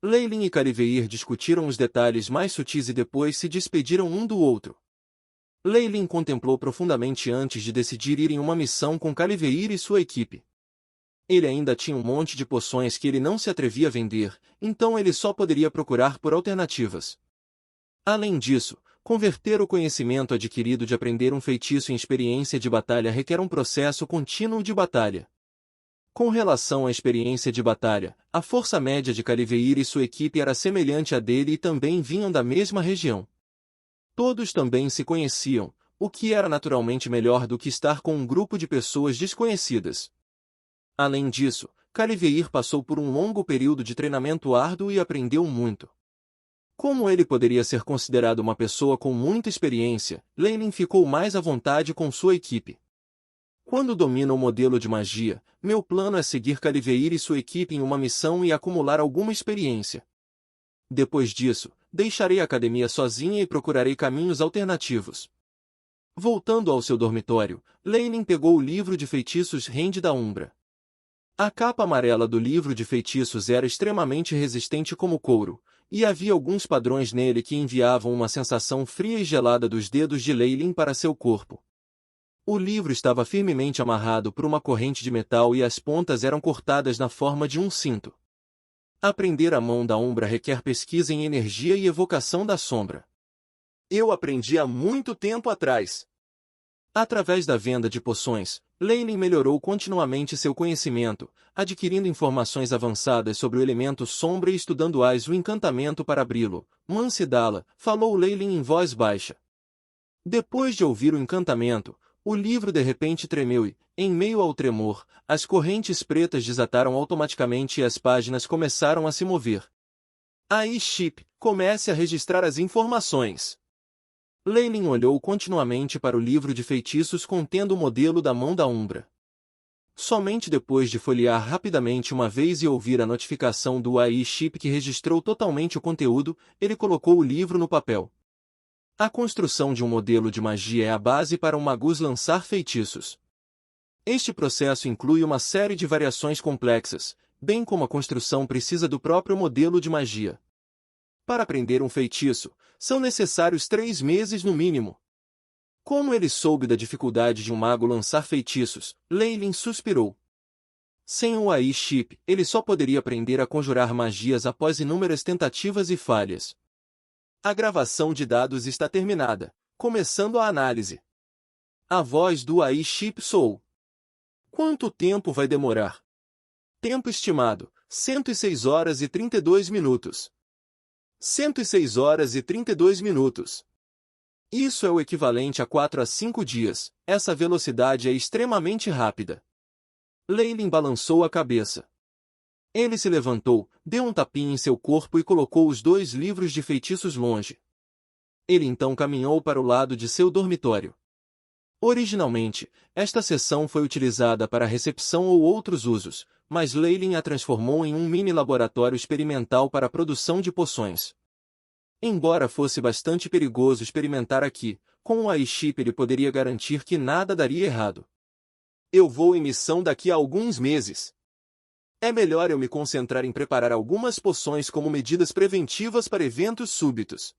Leilin e Cariveir discutiram os detalhes mais sutis e depois se despediram um do outro. Leilin contemplou profundamente antes de decidir ir em uma missão com Cariveir e sua equipe. Ele ainda tinha um monte de poções que ele não se atrevia a vender, então ele só poderia procurar por alternativas. Além disso, converter o conhecimento adquirido de aprender um feitiço em experiência de batalha requer um processo contínuo de batalha. Com relação à experiência de batalha, a força média de Cariveir e sua equipe era semelhante à dele e também vinham da mesma região. Todos também se conheciam, o que era naturalmente melhor do que estar com um grupo de pessoas desconhecidas. Além disso, Cariveir passou por um longo período de treinamento árduo e aprendeu muito. Como ele poderia ser considerado uma pessoa com muita experiência, Leilin ficou mais à vontade com sua equipe. Quando domina o modelo de magia, meu plano é seguir Cariveir e sua equipe em uma missão e acumular alguma experiência. Depois disso, deixarei a academia sozinha e procurarei caminhos alternativos. Voltando ao seu dormitório, Leilin pegou o livro de feitiços Rende da Umbra. A capa amarela do livro de feitiços era extremamente resistente como couro, e havia alguns padrões nele que enviavam uma sensação fria e gelada dos dedos de Leilin para seu corpo. O livro estava firmemente amarrado por uma corrente de metal e as pontas eram cortadas na forma de um cinto. Aprender a mão da Umbra requer pesquisa em energia e evocação da sombra. Eu aprendi há muito tempo atrás. Através da venda de poções, Leilin melhorou continuamente seu conhecimento, adquirindo informações avançadas sobre o elemento sombra e estudando o encantamento para abri-lo. Mansidala, falou Leilin em voz baixa. Depois de ouvir o encantamento, o livro de repente tremeu e, em meio ao tremor, as correntes pretas desataram automaticamente e as páginas começaram a se mover. Aí, Chip, comece a registrar as informações. Leilin olhou continuamente para o livro de feitiços contendo o modelo da mão da Umbra. Somente depois de folhear rapidamente uma vez e ouvir a notificação do AI Chip que registrou totalmente o conteúdo, ele colocou o livro no papel. A construção de um modelo de magia é a base para um magus lançar feitiços. Este processo inclui uma série de variações complexas, bem como a construção precisa do próprio modelo de magia. Para aprender um feitiço, são necessários 3 meses no mínimo. Como ele soube da dificuldade de um mago lançar feitiços, Leilin suspirou. Sem o AI Chip, ele só poderia aprender a conjurar magias após inúmeras tentativas e falhas. A gravação de dados está terminada, começando a análise. A voz do AI Chip soou. Quanto tempo vai demorar? Tempo estimado, 106 horas e 32 minutos. 106 horas e 32 minutos. Isso é o equivalente a 4 a 5 dias, essa velocidade é extremamente rápida. Leilin balançou a cabeça. Ele se levantou, deu um tapinha em seu corpo e colocou os 2 livros de feitiços longe. Ele então caminhou para o lado de seu dormitório. Originalmente, esta seção foi utilizada para recepção ou outros usos, mas Leilin a transformou em um mini laboratório experimental para a produção de poções. Embora fosse bastante perigoso experimentar aqui, com o AI Chip ele poderia garantir que nada daria errado. Eu vou em missão daqui a alguns meses. É melhor eu me concentrar em preparar algumas poções como medidas preventivas para eventos súbitos.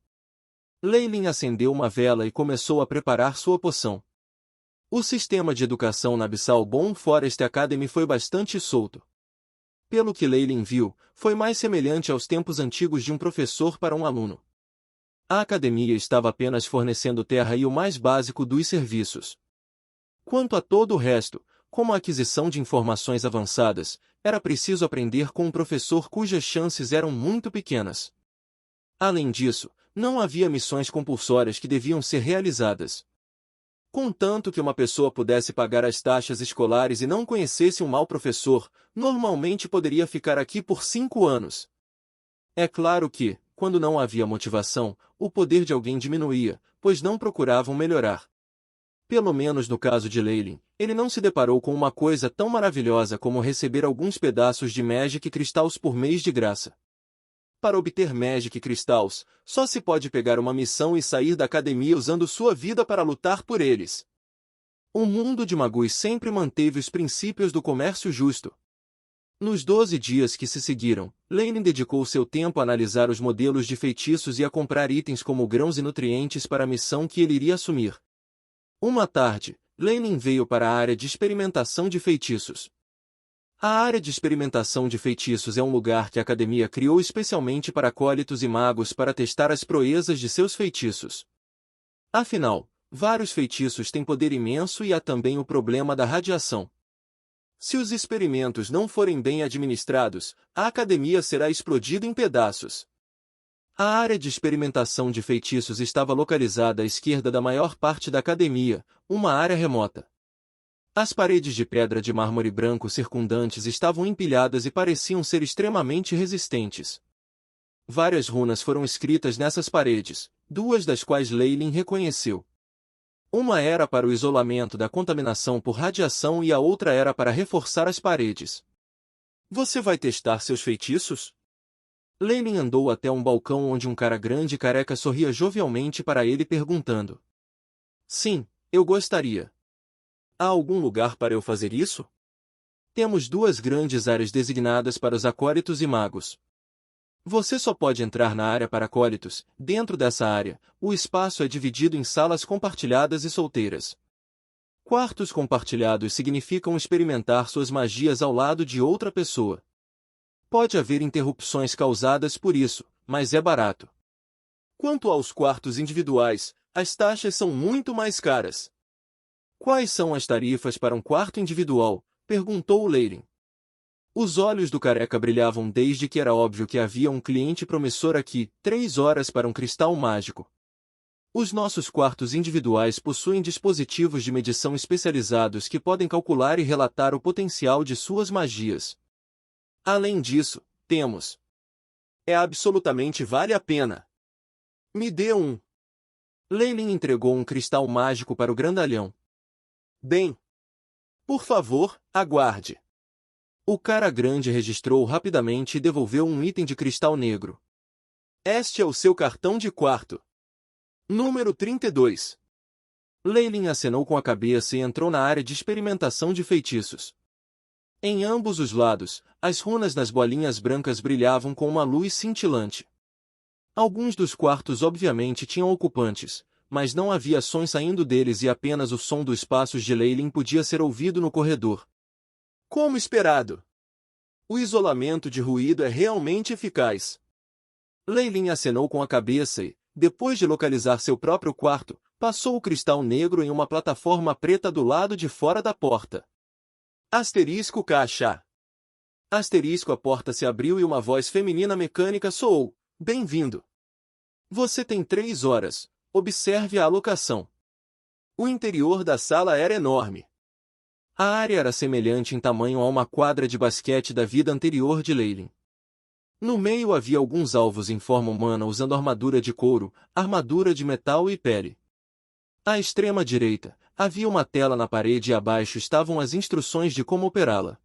Leilin acendeu uma vela e começou a preparar sua poção. O sistema de educação na Abyssal Bone Forest Academy foi bastante solto. Pelo que Leilin viu, foi mais semelhante aos tempos antigos de um professor para um aluno. A academia estava apenas fornecendo terra e o mais básico dos serviços. Quanto a todo o resto, como a aquisição de informações avançadas, era preciso aprender com um professor cujas chances eram muito pequenas. Além disso, não havia missões compulsórias que deviam ser realizadas. Contanto que uma pessoa pudesse pagar as taxas escolares e não conhecesse um mau professor, normalmente poderia ficar aqui por 5 anos. É claro que, quando não havia motivação, o poder de alguém diminuía, pois não procuravam melhorar. Pelo menos no caso de Leilin, ele não se deparou com uma coisa tão maravilhosa como receber alguns pedaços de Magic Crystals por mês de graça. Para obter Magic Crystals, só se pode pegar uma missão e sair da academia usando sua vida para lutar por eles. O mundo de magus sempre manteve os princípios do comércio justo. Nos 12 dias que se seguiram, Lenin dedicou seu tempo a analisar os modelos de feitiços e a comprar itens como grãos e nutrientes para a missão que ele iria assumir. Uma tarde, Lenin veio para a área de experimentação de feitiços. A área de experimentação de feitiços é um lugar que a academia criou especialmente para acólitos e magos para testar as proezas de seus feitiços. Afinal, vários feitiços têm poder imenso e há também o problema da radiação. Se os experimentos não forem bem administrados, a academia será explodida em pedaços. A área de experimentação de feitiços estava localizada à esquerda da maior parte da academia, uma área remota. As paredes de pedra de mármore branco circundantes estavam empilhadas e pareciam ser extremamente resistentes. Várias runas foram escritas nessas paredes, duas das quais Leilin reconheceu. Uma era para o isolamento da contaminação por radiação e a outra era para reforçar as paredes. Você vai testar seus feitiços? Lenin andou até um balcão onde um cara grande e careca sorria jovialmente para ele perguntando. Sim, eu gostaria. Há algum lugar para eu fazer isso? Temos duas grandes áreas designadas para os acólitos e magos. Você só pode entrar na área para acólitos. Dentro dessa área, o espaço é dividido em salas compartilhadas e solteiras. Quartos compartilhados significam experimentar suas magias ao lado de outra pessoa. Pode haver interrupções causadas por isso, mas é barato. Quanto aos quartos individuais, as taxas são muito mais caras. Quais são as tarifas para um quarto individual? Perguntou Leilin. Os olhos do careca brilhavam desde que era óbvio que havia um cliente promissor aqui, 3 horas para um cristal mágico. Os nossos quartos individuais possuem dispositivos de medição especializados que podem calcular e relatar o potencial de suas magias. Além disso, temos. É absolutamente vale a pena. Me dê um. Leilin entregou um cristal mágico para o grandalhão. Bem. Por favor, aguarde. O cara grande registrou rapidamente e devolveu um item de cristal negro. Este é o seu cartão de quarto. Número 32. Leilin acenou com a cabeça e entrou na área de experimentação de feitiços. Em ambos os lados, as runas nas bolinhas brancas brilhavam com uma luz cintilante. Alguns dos quartos obviamente tinham ocupantes, mas não havia sons saindo deles e apenas o som dos passos de Leilin podia ser ouvido no corredor. Como esperado. O isolamento de ruído é realmente eficaz. Leilin acenou com a cabeça e, depois de localizar seu próprio quarto, passou o cristal negro em uma plataforma preta do lado de fora da porta. Asterisco caixa. Asterisco a porta se abriu e uma voz feminina mecânica soou. Bem-vindo. Você tem 3 horas. Observe a alocação. O interior da sala era enorme. A área era semelhante em tamanho a uma quadra de basquete da vida anterior de Leilin. No meio havia alguns alvos em forma humana usando armadura de couro, armadura de metal e pele. À extrema direita, havia uma tela na parede e abaixo estavam as instruções de como operá-la.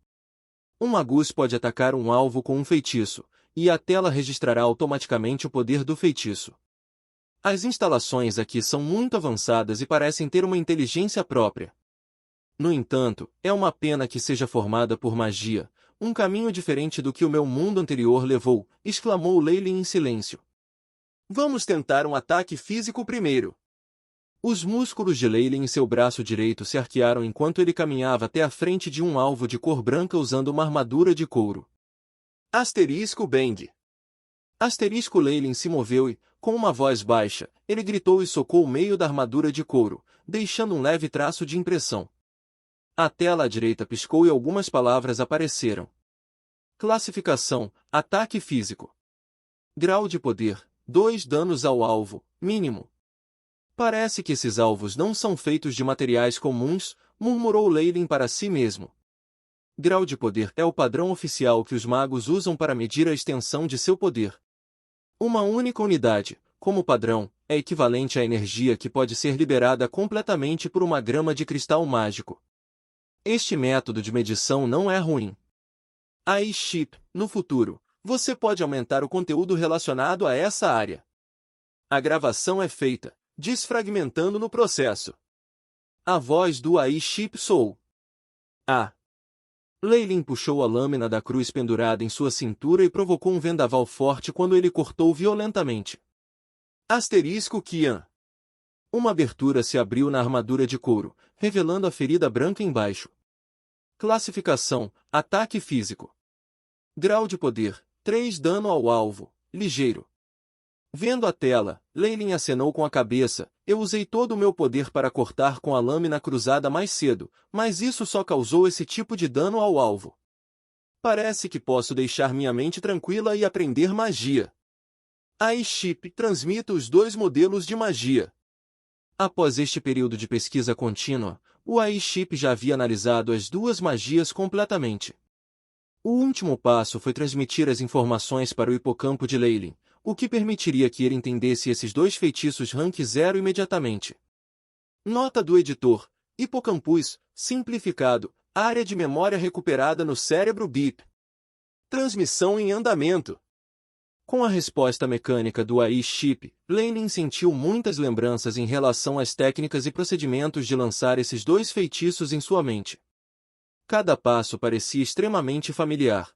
Um magus pode atacar um alvo com um feitiço, e a tela registrará automaticamente o poder do feitiço. As instalações aqui são muito avançadas e parecem ter uma inteligência própria. No entanto, é uma pena que seja formada por magia, um caminho diferente do que o meu mundo anterior levou, exclamou Leilin em silêncio. Vamos tentar um ataque físico primeiro. Os músculos de Leilin em seu braço direito se arquearam enquanto ele caminhava até a frente de um alvo de cor branca usando uma armadura de couro. Asterisco Bang. Asterisco Leilin se moveu e, com uma voz baixa, ele gritou e socou o meio da armadura de couro, deixando um leve traço de impressão. A tela à direita piscou e algumas palavras apareceram. Classificação: ataque físico. Grau de poder: 2 danos ao alvo, mínimo. Parece que esses alvos não são feitos de materiais comuns, murmurou Leilin para si mesmo. Grau de poder é o padrão oficial que os magos usam para medir a extensão de seu poder. Uma única unidade, como padrão, é equivalente à energia que pode ser liberada completamente por uma grama de cristal mágico. Este método de medição não é ruim. Aí, Chip, no futuro, você pode aumentar o conteúdo relacionado a essa área. A gravação é feita, desfragmentando no processo. A voz do AI Chip soou. Ah. Leylin puxou a lâmina da cruz pendurada em sua cintura e provocou um vendaval forte quando ele cortou violentamente. Asterisco Qian. Uma abertura se abriu na armadura de couro, revelando a ferida branca embaixo. Classificação: Ataque físico. Grau de poder: 3 dano ao alvo, ligeiro. Vendo a tela, Leylin acenou com a cabeça. Eu usei todo o meu poder para cortar com a lâmina cruzada mais cedo, mas isso só causou esse tipo de dano ao alvo. Parece que posso deixar minha mente tranquila e aprender magia. A Chip transmite os 2 modelos de magia. Após este período de pesquisa contínua, o AI-Chip já havia analisado as 2 magias completamente. O último passo foi transmitir as informações para o hipocampo de Leylin, o que permitiria que ele entendesse esses 2 feitiços Rank 0 imediatamente. Nota do editor: Hipocampus, simplificado, área de memória recuperada no cérebro BIP. Transmissão em andamento. Com a resposta mecânica do AI-Chip, Leylin sentiu muitas lembranças em relação às técnicas e procedimentos de lançar esses 2 feitiços em sua mente. Cada passo parecia extremamente familiar.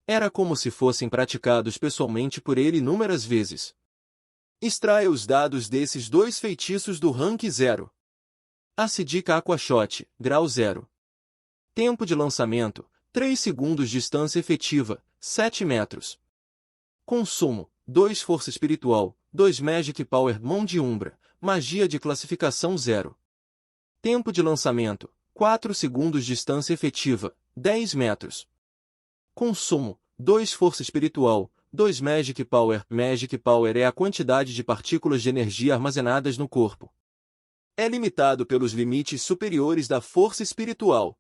Era como se fossem praticados pessoalmente por ele inúmeras vezes. Extraia os dados desses 2 feitiços do Rank 0. Acidic Aquashot, grau 0. Tempo de lançamento: 3 segundos. Distância efetiva: 7 metros. Consumo: 2 Força Espiritual, 2 Magic Power. Mão de Umbra, magia de classificação 0. Tempo de lançamento: 4 segundos. Distância efetiva: 10 metros. Consumo: 2 Força Espiritual, 2 Magic Power. Magic Power é a quantidade de partículas de energia armazenadas no corpo. É limitado pelos limites superiores da força espiritual.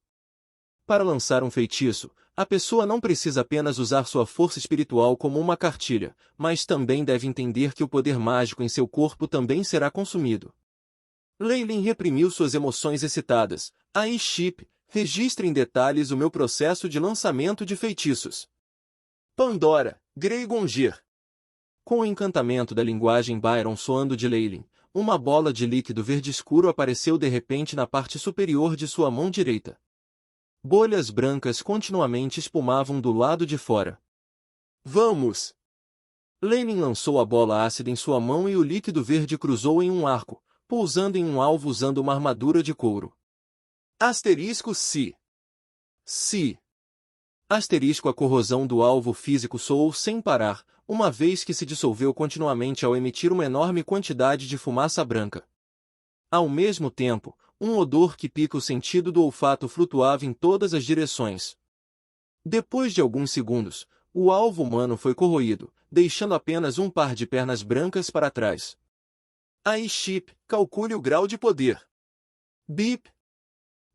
Para lançar um feitiço, a pessoa não precisa apenas usar sua força espiritual como uma cartilha, mas também deve entender que o poder mágico em seu corpo também será consumido. Leylin reprimiu suas emoções excitadas. AI-Chip, registre em detalhes o meu processo de lançamento de feitiços. Pandora, Greygongir. Com o encantamento da linguagem Byron soando de Leylin, uma bola de líquido verde escuro apareceu de repente na parte superior de sua mão direita. Bolhas brancas continuamente espumavam do lado de fora. Vamos! Leylin lançou a bola ácida em sua mão e o líquido verde cruzou em um arco, pousando em um alvo usando uma armadura de couro. Asterisco Si. Asterisco: a corrosão do alvo físico soou sem parar, uma vez que se dissolveu continuamente ao emitir uma enorme quantidade de fumaça branca. Ao mesmo tempo, um odor que pica o sentido do olfato flutuava em todas as direções. Depois de alguns segundos, o alvo humano foi corroído, deixando apenas um par de pernas brancas para trás. AI-Chip, calcule o grau de poder. BIP.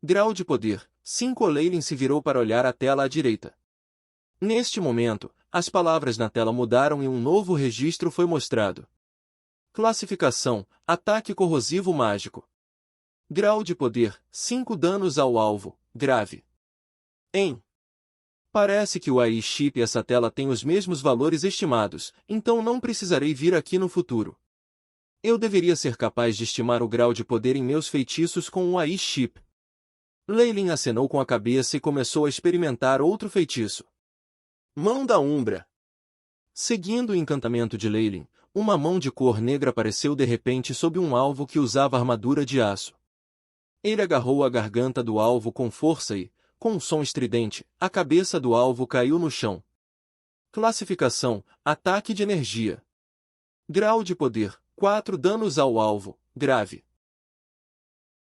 Grau de poder: 5. Leylin se virou para olhar a tela à direita. Neste momento, as palavras na tela mudaram e um novo registro foi mostrado. Classificação: Ataque corrosivo mágico. Grau de poder: 5 danos ao alvo, grave. Parece que o AI-Chip e essa tela têm os mesmos valores estimados, então não precisarei vir aqui no futuro. Eu deveria ser capaz de estimar o grau de poder em meus feitiços com o AI-Chip. Leylin acenou com a cabeça e começou a experimentar outro feitiço. Mão da Umbra. Seguindo o encantamento de Leylin, uma mão de cor negra apareceu de repente sob um alvo que usava armadura de aço. Ele agarrou a garganta do alvo com força e, com um som estridente, a cabeça do alvo caiu no chão. Classificação: Ataque de energia. Grau de poder: 4 danos ao alvo, grave.